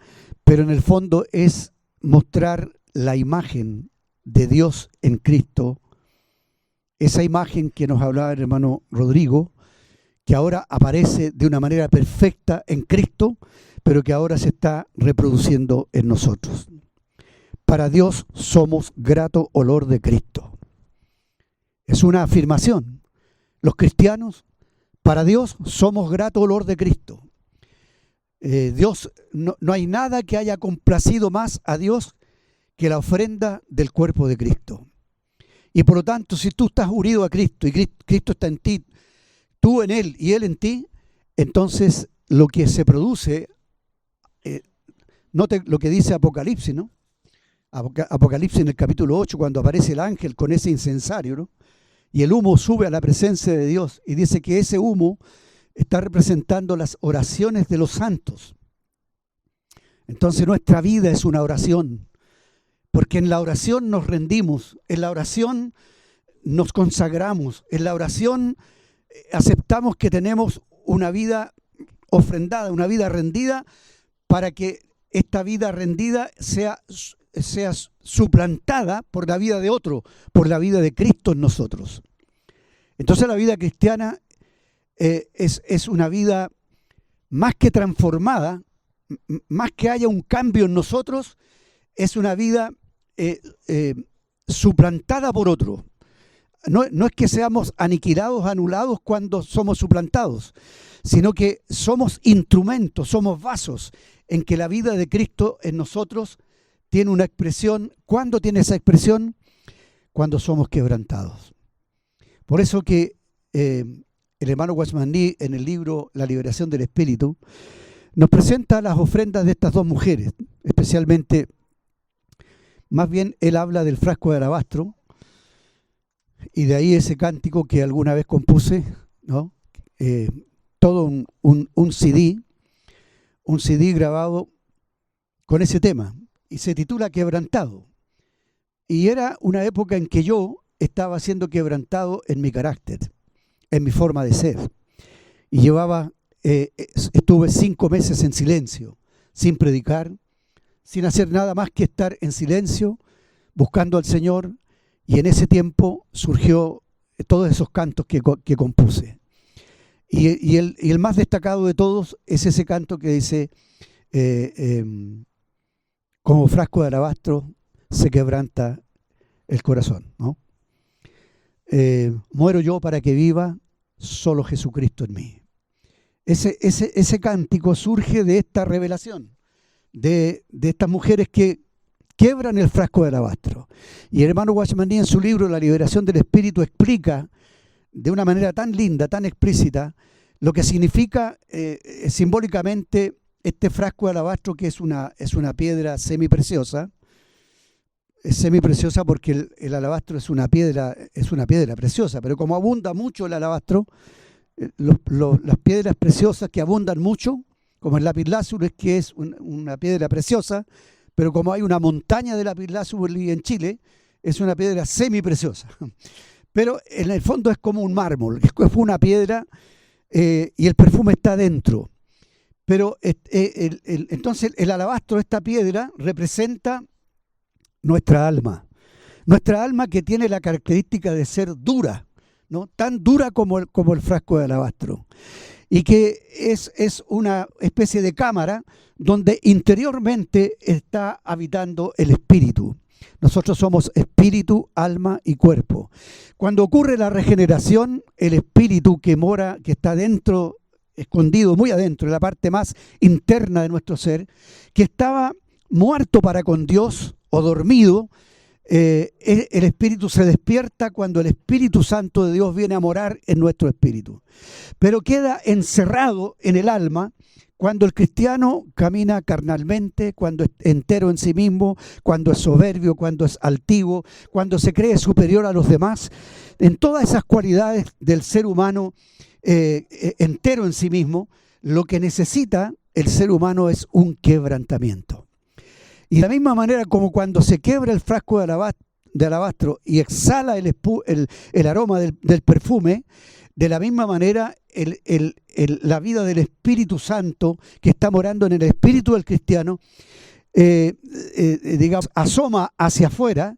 pero en el fondo es mostrar la imagen de Dios en Cristo, esa imagen que nos hablaba el hermano Rodrigo, que ahora aparece de una manera perfecta en Cristo, pero que ahora se está reproduciendo en nosotros. Para Dios somos grato olor de Cristo. Es una afirmación. Los cristianos, para Dios somos grato olor de Cristo. Dios, no hay nada que haya complacido más a Dios que la ofrenda del cuerpo de Cristo. Y por lo tanto, si tú estás unido a Cristo y Cristo está en ti, tú en Él y Él en ti, entonces lo que se produce, note lo que dice Apocalipsis, ¿no? Apocalipsis en el capítulo 8, cuando aparece el ángel con ese incensario, ¿no? Y el humo sube a la presencia de Dios, y dice que ese humo está representando las oraciones de los santos. Entonces nuestra vida es una oración. Porque en la oración nos rendimos, en la oración nos consagramos, en la oración aceptamos que tenemos una vida ofrendada, una vida rendida, para que esta vida rendida sea suplantada por la vida de otro, por la vida de Cristo en nosotros. Entonces la vida cristiana es una vida más que transformada, más que haya un cambio en nosotros, es una vida suplantada por otro. No es que seamos aniquilados, anulados cuando somos suplantados, sino que somos instrumentos, somos vasos en que la vida de Cristo en nosotros tiene una expresión. ¿Cuándo tiene esa expresión? Cuando somos quebrantados. Por eso que el hermano Guachmaní, en el libro La liberación del espíritu, nos presenta las ofrendas de estas dos mujeres, especialmente, más bien él habla del frasco de alabastro, y de ahí ese cántico que alguna vez compuse, ¿no? Todo un CD grabado con ese tema, y se titula Quebrantado. Y era una época en que yo estaba siendo quebrantado en mi carácter, en mi forma de ser. Y estuve 5 meses en silencio, sin predicar, sin hacer nada más que estar en silencio, buscando al Señor. Y en ese tiempo surgió todos esos cantos que compuse. Y el más destacado de todos es ese canto que dice, como frasco de alabastro se quebranta el corazón, ¿no? Muero yo para que viva, solo Jesucristo en mí. Ese cántico surge de esta revelación, de estas mujeres que quiebran el frasco de alabastro. Y el hermano Guachmaní en su libro La liberación del espíritu explica de una manera tan linda, tan explícita, lo que significa simbólicamente este frasco de alabastro, que es una piedra semipreciosa. Es semipreciosa porque el alabastro es una piedra preciosa, pero como abunda mucho el alabastro, las piedras preciosas que abundan mucho, como el lapislázuli, que es una piedra preciosa, pero como hay una montaña de lapislázuli en Chile, es una piedra semipreciosa. Pero en el fondo es como un mármol, es una piedra y el perfume está dentro. Pero entonces el alabastro, esta piedra, representa nuestra alma que tiene la característica de ser dura, ¿no? Tan dura como el frasco de alabastro, y que es una especie de cámara donde interiormente está habitando el espíritu. Nosotros somos espíritu, alma y cuerpo. Cuando ocurre la regeneración, el espíritu que está dentro, escondido muy adentro, en la parte más interna de nuestro ser, que estaba muerto para con Dios o dormido, el espíritu se despierta cuando el Espíritu Santo de Dios viene a morar en nuestro espíritu. Pero queda encerrado en el alma cuando el cristiano camina carnalmente, cuando es entero en sí mismo, cuando es soberbio, cuando es altivo, cuando se cree superior a los demás. En todas esas cualidades del ser humano entero en sí mismo, lo que necesita el ser humano es un quebrantamiento. Y de la misma manera como cuando se quiebra el frasco de alabastro y exhala el aroma del perfume, de la misma manera la vida del Espíritu Santo que está morando en el espíritu del cristiano, digamos, asoma hacia afuera,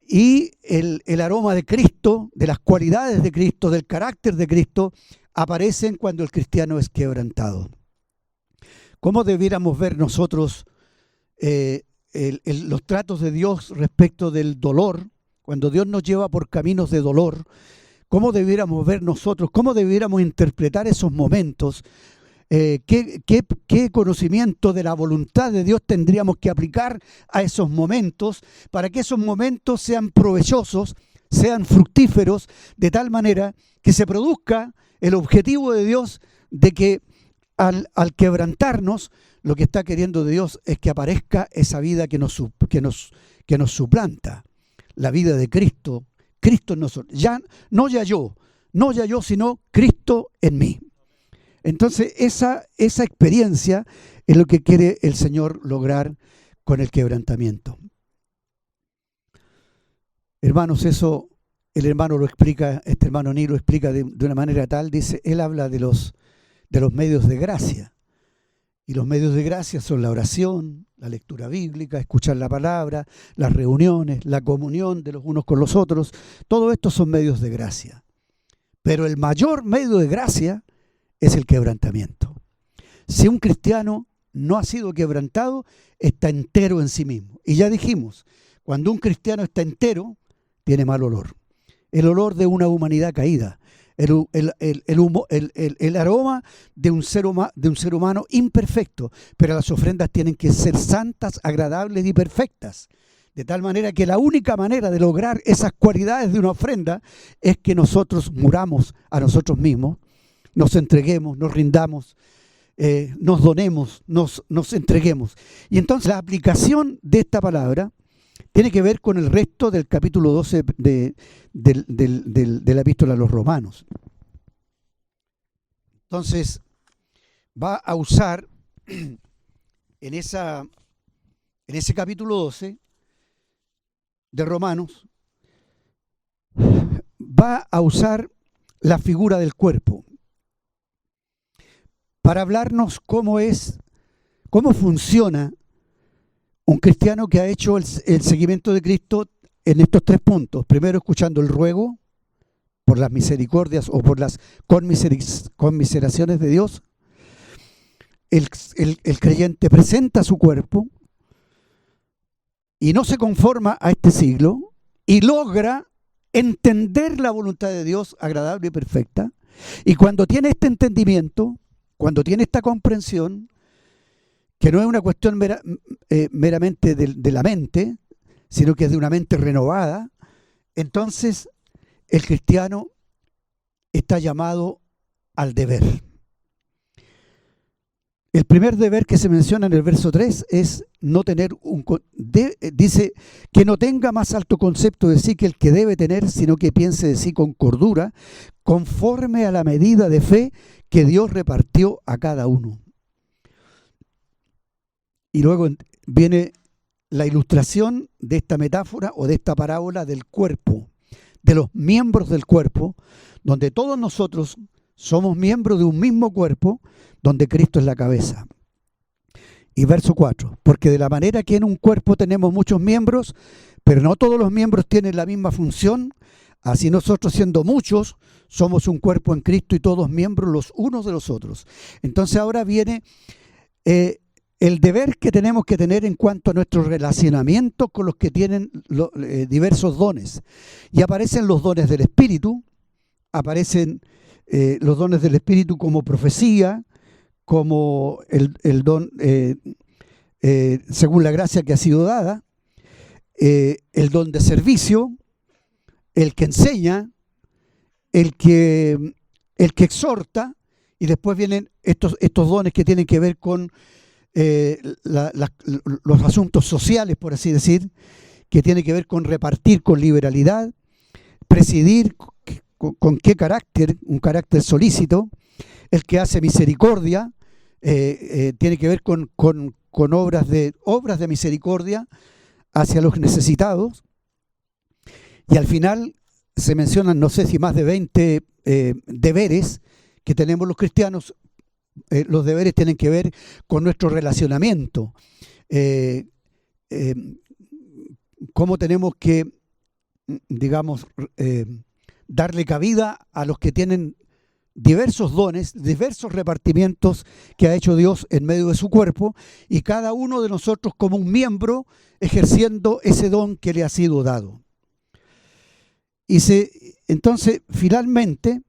y el aroma de Cristo, de las cualidades de Cristo, del carácter de Cristo, aparecen cuando el cristiano es quebrantado. ¿Cómo debiéramos ver nosotros los tratos de Dios respecto del dolor? Cuando Dios nos lleva por caminos de dolor, ¿cómo debiéramos ver nosotros? ¿Cómo debiéramos interpretar esos momentos? ¿Qué conocimiento de la voluntad de Dios tendríamos que aplicar a esos momentos para que esos momentos sean provechosos, sean fructíferos, de tal manera que se produzca el objetivo de Dios de que al quebrantarnos, lo que está queriendo Dios es que aparezca esa vida que nos suplanta, la vida de Cristo, Cristo en nosotros. No ya yo, sino Cristo en mí. Entonces esa experiencia es lo que quiere el Señor lograr con el quebrantamiento. Hermanos, eso el hermano lo explica, este hermano Ni lo explica de una manera tal, dice, él habla de los medios de gracia. Y los medios de gracia son la oración, la lectura bíblica, escuchar la palabra, las reuniones, la comunión de los unos con los otros. Todo esto son medios de gracia. Pero el mayor medio de gracia es el quebrantamiento. Si un cristiano no ha sido quebrantado, está entero en sí mismo. Y ya dijimos, cuando un cristiano está entero, tiene mal olor. El olor de una humanidad caída. El aroma de un ser humano imperfecto, pero las ofrendas tienen que ser santas, agradables y perfectas. De tal manera que la única manera de lograr esas cualidades de una ofrenda es que nosotros muramos a nosotros mismos, nos entreguemos, nos rindamos, nos donemos, nos entreguemos. Y entonces la aplicación de esta palabra tiene que ver con el resto del capítulo 12 de la epístola a los Romanos. Entonces va a usar en ese capítulo 12 de Romanos, va a usar la figura del cuerpo para hablarnos cómo funciona un cristiano que ha hecho el seguimiento de Cristo en estos 3 puntos. Primero, escuchando el ruego por las misericordias o por las conmiseraciones de Dios. El creyente presenta su cuerpo y no se conforma a este siglo y logra entender la voluntad de Dios agradable y perfecta. Y cuando tiene este entendimiento, cuando tiene esta comprensión, que no es una cuestión meramente de la mente, sino que es de una mente renovada, entonces el cristiano está llamado al deber. El primer deber que se menciona en el verso 3 es no tener dice que no tenga más alto concepto de sí que el que debe tener, sino que piense de sí con cordura, conforme a la medida de fe que Dios repartió a cada uno. Y luego viene la ilustración de esta metáfora o de esta parábola del cuerpo, de los miembros del cuerpo, donde todos nosotros somos miembros de un mismo cuerpo, donde Cristo es la cabeza. Y verso 4, porque de la manera que en un cuerpo tenemos muchos miembros, pero no todos los miembros tienen la misma función, así nosotros, siendo muchos, somos un cuerpo en Cristo y todos miembros los unos de los otros. Entonces ahora viene el deber que tenemos que tener en cuanto a nuestro relacionamiento con los que tienen diversos dones. Y aparecen los dones del Espíritu, aparecen los dones del Espíritu como profecía, como el don según la gracia que ha sido dada, el don de servicio, el que enseña, el que exhorta, y después vienen estos dones que tienen que ver con los asuntos sociales, por así decir, que tienen que ver con repartir con liberalidad, presidir con qué carácter, un carácter solícito, el que hace misericordia, tiene que ver con obras de misericordia hacia los necesitados. Y al final se mencionan, no sé si más de 20 deberes que tenemos los cristianos. Los deberes tienen que ver con nuestro relacionamiento, cómo tenemos que, digamos, darle cabida a los que tienen diversos dones, diversos repartimientos que ha hecho Dios en medio de su cuerpo, y cada uno de nosotros como un miembro ejerciendo ese don que le ha sido dado. Entonces, finalmente,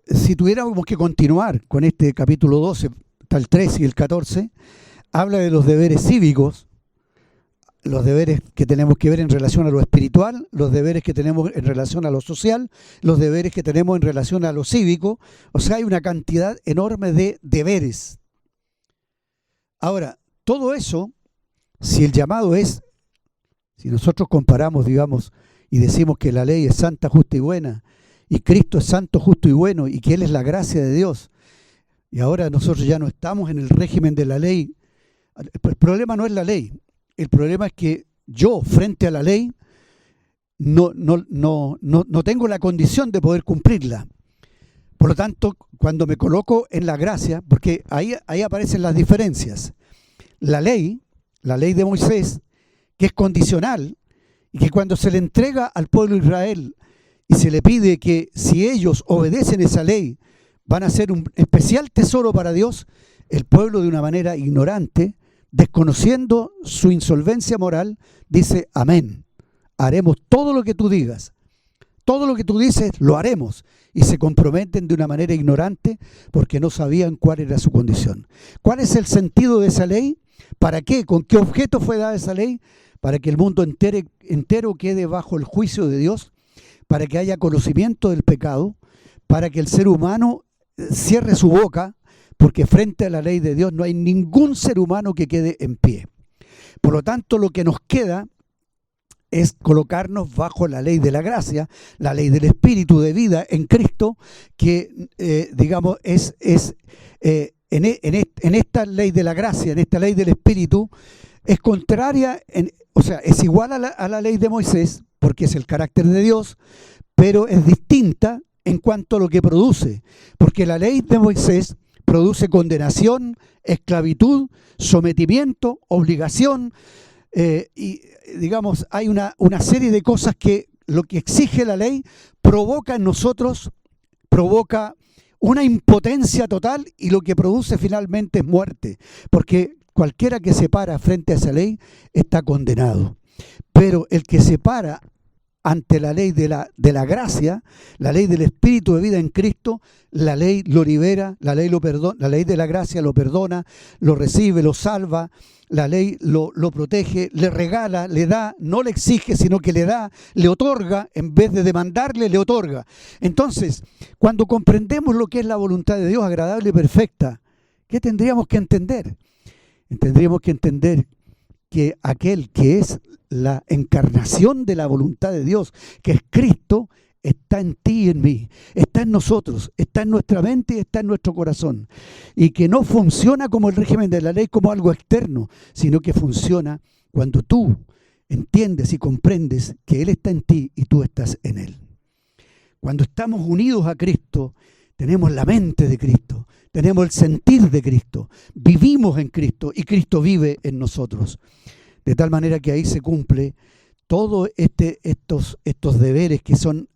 si tuviéramos que continuar con este capítulo 12, hasta el 13 y el 14, habla de los deberes cívicos, los deberes que tenemos que ver en relación a lo espiritual, los deberes que tenemos en relación a lo social, los deberes que tenemos en relación a lo cívico. O sea, hay una cantidad enorme de deberes. Ahora, todo eso, si el llamado es, si nosotros comparamos, digamos, y decimos que la ley es santa, justa y buena, y Cristo es santo, justo y bueno, y que Él es la gracia de Dios, y ahora nosotros ya no estamos en el régimen de la ley. El problema no es la ley, el problema es que yo, frente a la ley, no tengo la condición de poder cumplirla. Por lo tanto, cuando me coloco en la gracia, porque ahí aparecen las diferencias. La ley de Moisés, que es condicional, y que cuando se le entrega al pueblo de Israel y se le pide que si ellos obedecen esa ley, van a ser un especial tesoro para Dios, el pueblo de una manera ignorante, desconociendo su insolvencia moral, dice: amén, haremos todo lo que tú digas, todo lo que tú dices lo haremos, y se comprometen de una manera ignorante porque no sabían cuál era su condición. ¿Cuál es el sentido de esa ley? ¿Para qué? ¿Con qué objeto fue dada esa ley? Para que el mundo entero quede bajo el juicio de Dios, para que haya conocimiento del pecado, para que el ser humano cierre su boca, porque frente a la ley de Dios no hay ningún ser humano que quede en pie. Por lo tanto, lo que nos queda es colocarnos bajo la ley de la gracia, la ley del Espíritu de vida en Cristo, que en esta ley de la gracia, en esta ley del Espíritu, es contraria, es igual a la ley de Moisés, porque es el carácter de Dios, pero es distinta en cuanto a lo que produce, porque la ley de Moisés produce condenación, esclavitud, sometimiento, obligación, y digamos, hay una serie de cosas que lo que exige la ley provoca en nosotros, provoca una impotencia total, y lo que produce finalmente es muerte, porque cualquiera que se para frente a esa ley está condenado. Pero el que se para ante la ley de la gracia, la ley del Espíritu de vida en Cristo, la ley lo libera, la ley lo perdona, la ley de la gracia lo perdona, lo recibe, lo salva, la ley lo protege, le regala, le da, no le exige, sino que le da, le otorga, en vez de demandarle, le otorga. Entonces, cuando comprendemos lo que es la voluntad de Dios agradable y perfecta, ¿qué tendríamos que entender? Tendríamos que entender que aquel que es la encarnación de la voluntad de Dios, que es Cristo, está en ti y en mí, está en nosotros, está en nuestra mente y está en nuestro corazón, y que no funciona como el régimen de la ley, como algo externo, sino que funciona cuando tú entiendes y comprendes que Él está en ti y tú estás en Él. Cuando estamos unidos a Cristo, tenemos la mente de Cristo, tenemos el sentir de Cristo, vivimos en Cristo y Cristo vive en nosotros. De tal manera que ahí se cumple todos estos deberes que son,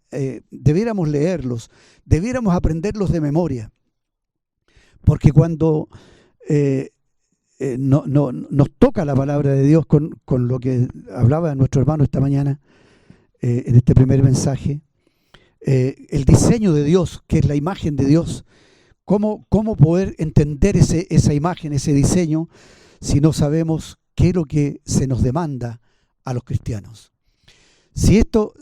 debiéramos leerlos, debiéramos aprenderlos de memoria. Porque cuando nos toca la palabra de Dios con lo que hablaba nuestro hermano esta mañana, en este primer mensaje, el diseño de Dios, que es la imagen de Dios, ¿cómo poder entender esa imagen, ese diseño, si no sabemos qué es lo que se nos demanda a los cristianos? Si esto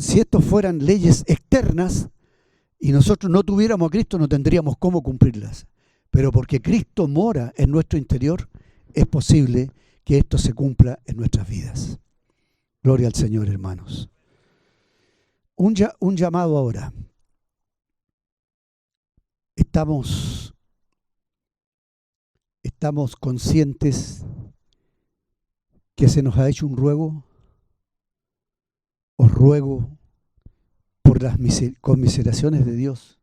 fueran leyes externas y nosotros no tuviéramos a Cristo, no tendríamos cómo cumplirlas. Pero porque Cristo mora en nuestro interior, es posible que esto se cumpla en nuestras vidas. Gloria al Señor, hermanos. Un llamado ahora. Estamos conscientes que se nos ha hecho un ruego. Os ruego por las conmiseraciones de Dios,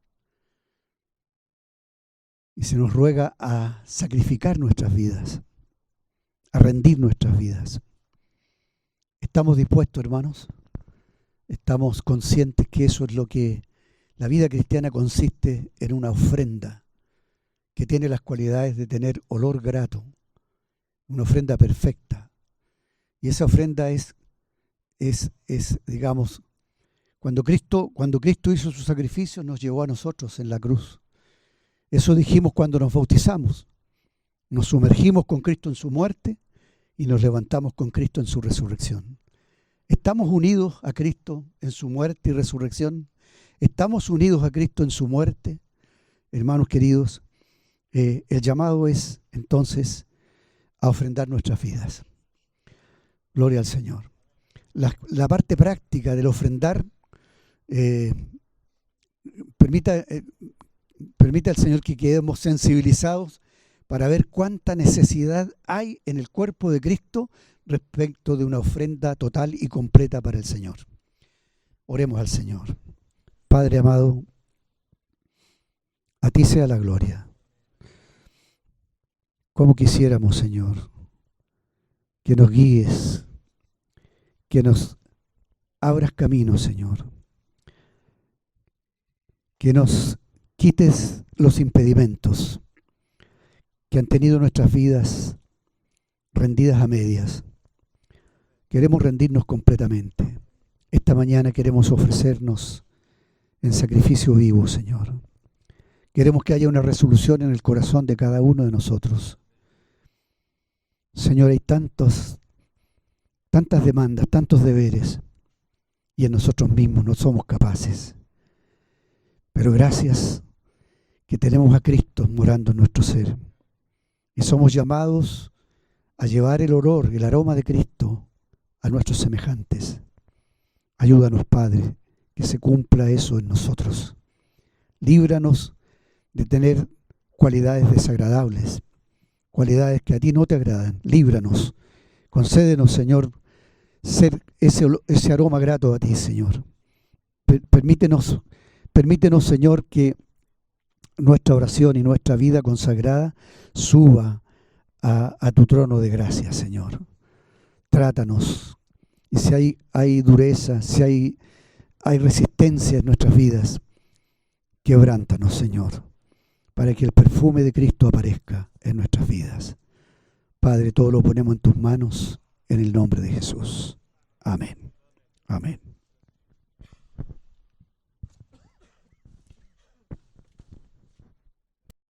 y se nos ruega a sacrificar nuestras vidas, a rendir nuestras vidas. ¿Estamos dispuestos, hermanos? ¿Estamos conscientes que eso es lo que la vida cristiana consiste, en una ofrenda que tiene las cualidades de tener olor grato, una ofrenda perfecta? Y esa ofrenda es digamos, cuando Cristo hizo su sacrificio, nos llevó a nosotros en la cruz. Eso dijimos cuando nos bautizamos. Nos sumergimos con Cristo en su muerte y nos levantamos con Cristo en su resurrección. ¿Estamos unidos a Cristo en su muerte y resurrección? ¿Estamos unidos a Cristo en su muerte? Hermanos queridos, el llamado es entonces a ofrendar nuestras vidas. Gloria al Señor. La parte práctica del ofrendar, permita al Señor que quedemos sensibilizados para ver cuánta necesidad hay en el cuerpo de Cristo respecto de una ofrenda total y completa para el Señor. Oremos al Señor. Padre amado, a ti sea la gloria. Como quisiéramos, Señor, que nos guíes, que nos abras camino, Señor, que nos quites los impedimentos que han tenido nuestras vidas rendidas a medias. Queremos rendirnos completamente. Esta mañana queremos ofrecernos en sacrificio vivo, Señor. Queremos que haya una resolución en el corazón de cada uno de nosotros. Señor, hay tantas demandas, tantos deberes, y en nosotros mismos no somos capaces. Pero gracias que tenemos a Cristo morando en nuestro ser. Y somos llamados a llevar el olor, el aroma de Cristo a nuestros semejantes. Ayúdanos, Padre, que se cumpla eso en nosotros. Líbranos de tener cualidades desagradables, cualidades que a ti no te agradan. Líbranos. Concédenos, Señor, ser ese aroma grato a ti, Señor. Permítenos, Señor, que nuestra oración y nuestra vida consagrada suba a tu trono de gracia, Señor. Trátanos. Y si hay dureza, si hay resistencia en nuestras vidas, quebrántanos, Señor, para que el perfume de Cristo aparezca en nuestras vidas. Padre, todo lo ponemos en tus manos, en el nombre de Jesús. Amén. Amén.